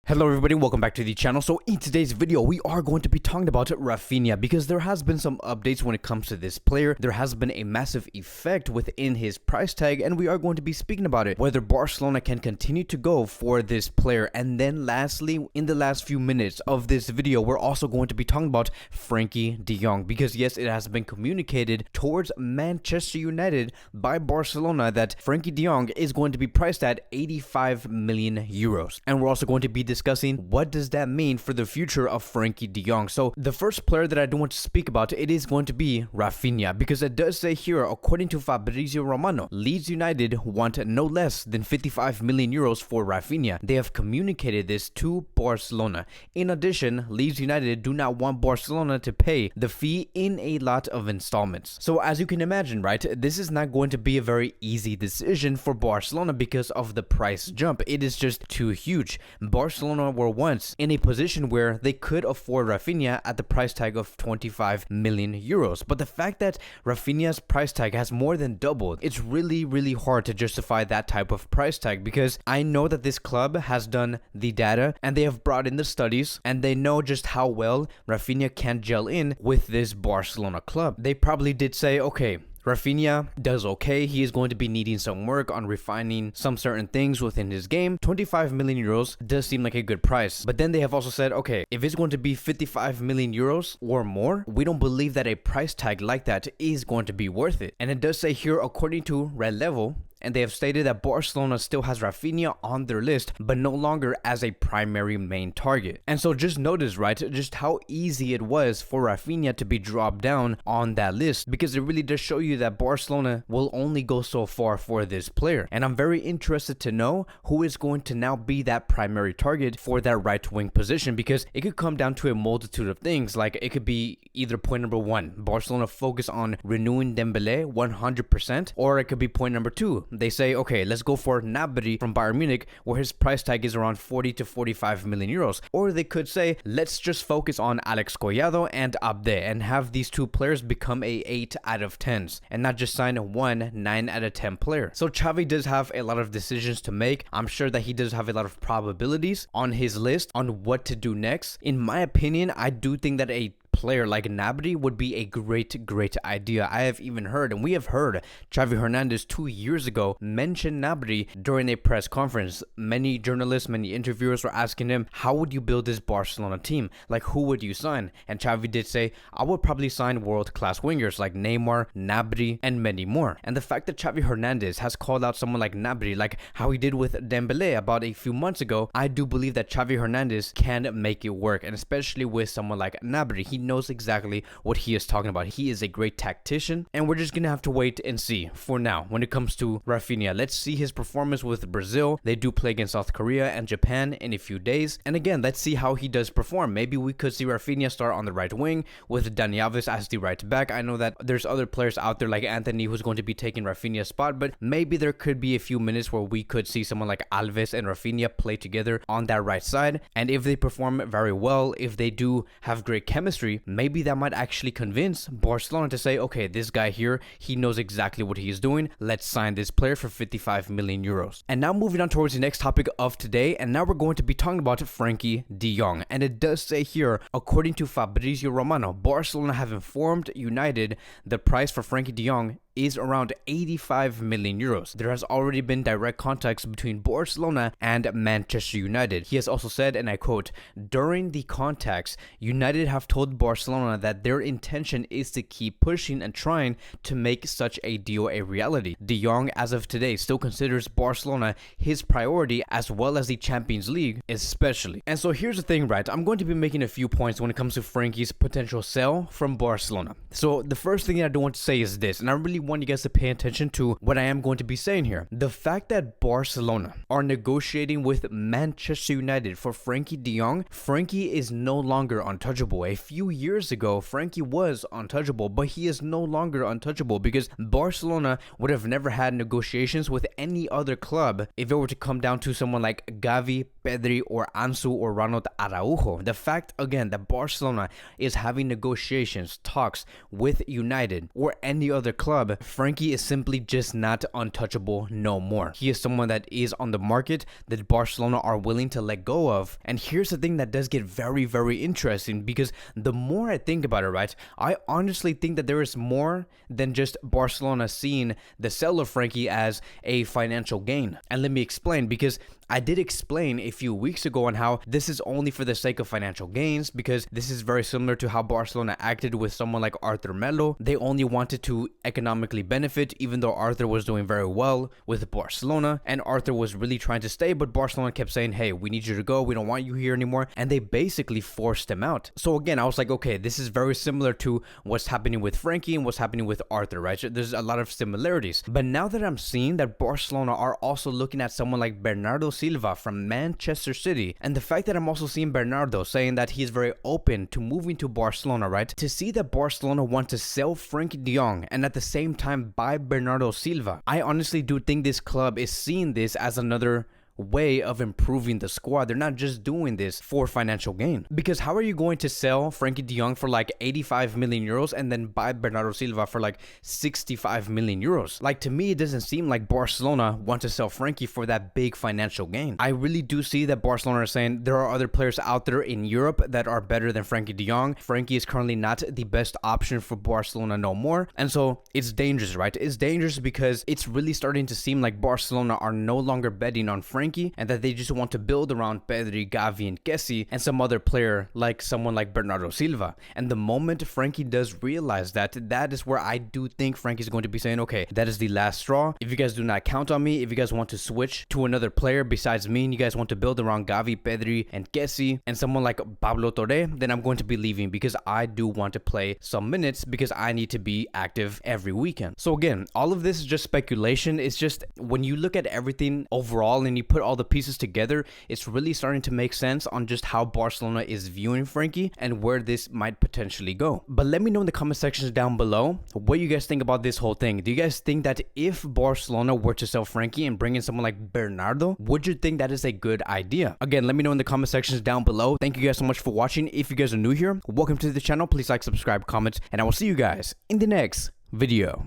Hello everybody, welcome back to the channel. So in today's video, we are going to be talking about Raphinha because there has been some updates when it comes to this player. There has been a massive effect within his price tag, and we are going to be speaking about it, whether Barcelona can continue to go for this player. And then lastly, in the last few minutes of this video, we're also going to be talking about Frenkie de Jong because yes, it has been communicated towards Manchester United by Barcelona that Frenkie de Jong is going to be priced at 85 million euros. And we're also going to be discussing what does that mean for the future of Frenkie de Jong. So the first player that I do want to speak about, it is going to be Raphinha, because it does say here, according to Fabrizio Romano, Leeds United want no less than 55 million euros for Raphinha. They have communicated this to Barcelona. In addition, Leeds United do not want Barcelona to pay the fee in a lot of installments. So as you can imagine, right, this is not going to be a very easy decision for Barcelona because of the price jump. It is just too huge. Barcelona were once in a position where they could afford Raphinha at the price tag of 25 million euros. But the fact that Raphinha's price tag has more than doubled, it's really hard to justify that type of price tag, because I know that this club has done the data and they have brought in the studies and they know just how well Raphinha can gel in with this Barcelona club. They probably did say, okay, Raphinha does okay. He is going to be needing some work on refining some certain things within his game. 25 million euros does seem like a good price. But then they have also said, okay, if it's going to be 55 million euros or more, we don't believe that a price tag like that is going to be worth it. And it does say here, according to Red Level, and they have stated that Barcelona still has Raphinha on their list, but no longer as a primary main target. And so just notice, right, just how easy it was for Raphinha to be dropped down on that list, because it really does show you that Barcelona will only go so far for this player. And I'm very interested to know who is going to now be that primary target for that right wing position, because it could come down to a multitude of things. Like, it could be either point number one, Barcelona focus on renewing Dembele 100%, or it could be point number two, they say, okay, let's go for Gnabry from Bayern Munich, where his price tag is around 40 to 45 million euros. Or they could say, let's just focus on Alex Collado and Abde and have these two players become a 8 out of 10s and not just sign one 9 out of 10 player. So Xavi does have a lot of decisions to make. I'm sure that he does have a lot of probabilities on his list on what to do next. In my opinion, I do think that a player like Gnabry would be a great idea. I have even heard, and we have heard, Xavi Hernandez 2 years ago mention Gnabry during a press conference. Many journalists, many interviewers were asking him, how would you build this Barcelona team? Like, who would you sign? And Xavi did say, I would probably sign world-class wingers like Neymar, Gnabry, and many more. And the fact that Xavi Hernandez has called out someone like Gnabry, like how he did with Dembele about a few months ago, I do believe that Xavi Hernandez can make it work, and especially with someone like Gnabry. He knows exactly what he is talking about. He is a great tactician, and we're just gonna have to wait and see for now when it comes to Raphinha. Let's see his performance with Brazil. They do play against South Korea and Japan in a few days, and again, let's see how he does perform. Maybe we could see Raphinha start on the right wing with Dani Alves as the right back. I know that there's other players out there like Anthony who's going to be taking Raphinha's spot, but maybe there could be a few minutes where we could see someone like Alves and Raphinha play together on that right side. And if they perform very well, if they do have great chemistry, maybe that might actually convince Barcelona to say, okay, this guy here, he knows exactly what he is doing. Let's sign this player for 55 million euros. And now moving on towards the next topic of today, and now we're going to be talking about Frenkie de Jong. And it does say here, according to Fabrizio Romano, Barcelona have informed United the price for Frenkie de Jong is around 85 million euros. There has already been direct contacts between Barcelona and Manchester United. He has also said, and I quote, during the contacts, United have told Barcelona that their intention is to keep pushing and trying to make such a deal a reality. De Jong, as of today, still considers Barcelona his priority, as well as the Champions League especially. And so here's the thing, right? I'm going to be making a few points when it comes to Frenkie's potential sale from Barcelona. So the first thing I do want to say is this, and I really want you guys to pay attention to what I am going to be saying here. The fact that Barcelona are negotiating with Manchester United for Frenkie de Jong, Frenkie is no longer untouchable. A few years ago, Frenkie was untouchable, but he is no longer untouchable because Barcelona would have never had negotiations with any other club if it were to come down to someone like Gavi, Pedri, or Ansu, or Ronald Araujo. The fact, again, that Barcelona is having negotiations, talks with United or any other club Frenkie is simply just not untouchable no more. He is someone that is on the market that Barcelona are willing to let go of. And here's the thing that does get very, very interesting, because the more I think about it, right, I honestly think that there is more than just Barcelona seeing the sale of Frenkie as a financial gain. And let me explain, because I did explain a few weeks ago on how this is only for the sake of financial gains, because this is very similar to how Barcelona acted with someone like Arthur Melo. They only wanted to economically benefit, even though Arthur was doing very well with Barcelona and Arthur was really trying to stay, but Barcelona kept saying, hey, we need you to go, we don't want you here anymore, and they basically forced him out. So again, I was like, okay, this is very similar to what's happening with Frenkie and what's happening with Arthur, right? So there's a lot of similarities. But now that I'm seeing that Barcelona are also looking at someone like Bernardo Silva from Manchester City, and the fact that I'm also seeing Bernardo saying that he's very open to moving to Barcelona, right? To see that Barcelona want to sell Frenkie de Jong and at the same time buy Bernardo Silva, I honestly do think this club is seeing this as another way of improving the squad. They're not just doing this for financial gain, because how are you going to sell Frenkie de Jong for like 85 million euros and then buy Bernardo Silva for like 65 million euros? Like, to me, it doesn't seem like Barcelona want to sell Frenkie for that big financial gain. I really do see that Barcelona are saying there are other players out there in Europe that are better than Frenkie de Jong. Frenkie is currently not the best option for Barcelona no more, and so it's dangerous, right? It's dangerous because it's really starting to seem like Barcelona are no longer betting on Frenkie, and that they just want to build around Pedri, Gavi, and Kessie and some other player like someone like Bernardo Silva. And the moment Frenkie does realize that, that is where I do think Frenkie is going to be saying, okay, that is the last straw. If you guys do not count on me, if you guys want to switch to another player besides me, and you guys want to build around Gavi, Pedri, and Kessie, and someone like Pablo Torre, then I'm going to be leaving, because I do want to play some minutes, because I need to be active every weekend. So again, all of this is just speculation. It's just when you look at everything overall and you put all the pieces together, it's really starting to make sense on just how Barcelona is viewing Frenkie and where this might potentially go. But let me know in the comment sections down below what you guys think about this whole thing. Do you guys think that if Barcelona were to sell Frenkie and bring in someone like Bernardo, would you think that is a good idea? Again, let me know in the comment sections down below. Thank you guys so much for watching. If you guys are new here, welcome to the channel. Please like, subscribe, comment, and I will see you guys in the next video.